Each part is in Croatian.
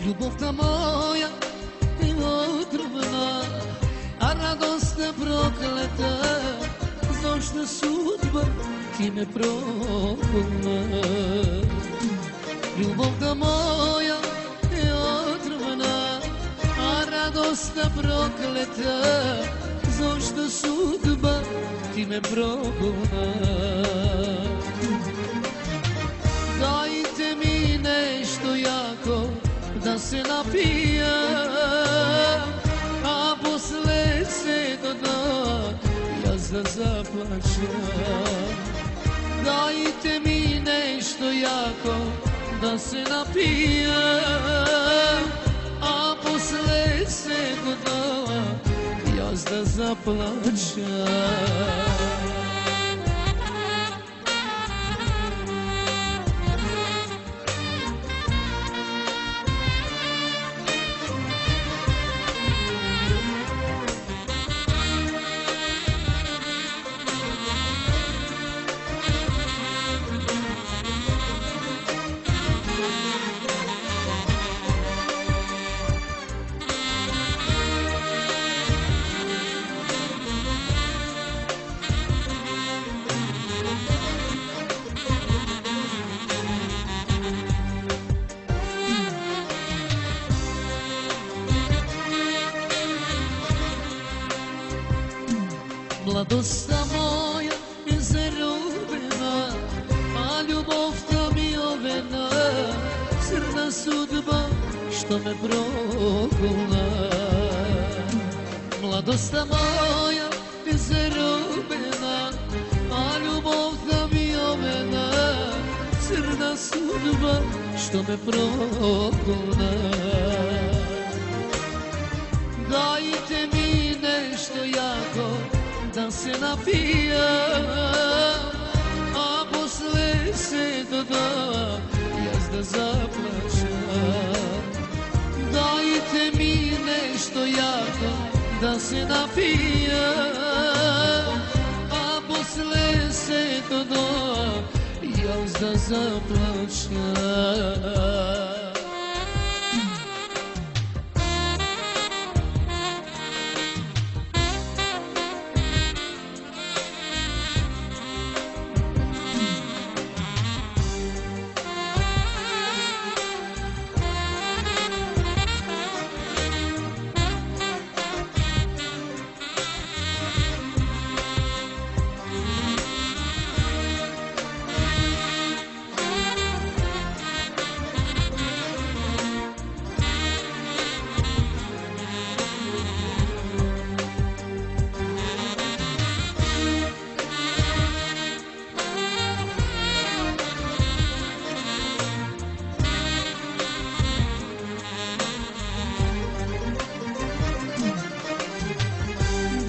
Ljubovna moja je otrovna, a radost je prokleta, zašto sudba ti me progona. Ljubovna moja je otrovna, a radost je prokleta, zašto sudba ti me progona. Dajte mi nešto jako da se napijem, a posle se doda ja zaplačem. Dajte mi nešto jako da se napijem, a posle se doda ja zaplačem. Mladosta moja je zarobljena, a ljubovta mi ovena, crna sudba što me progona. Mladosta moja je zarobljena, a ljubovta mi ovena, crna sudba što me progona. Dajte mi nešto jako da se napijem, a posle se doda ja zaplačem. Dajte mi nešto jako da se napijem, a posle se doda ja zaplačem.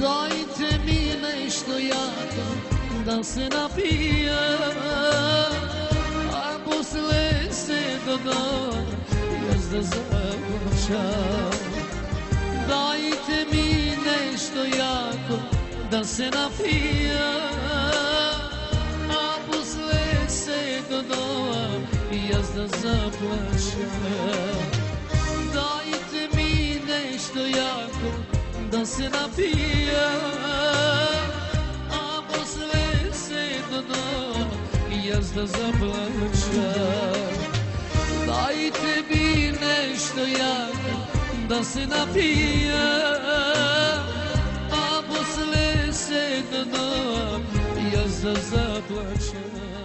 Dajte mi nešto jako da se napijem, a posle se doda ja zaplačem. Dajte mi nešto jako da se napijem, a posle se doda ja zaplačem. Dajte mi nešto jako da se napijem, a posle se doda ja zaplačem. Dajte mi nešto jako da se napijem, a posle se doda ja zaplačem.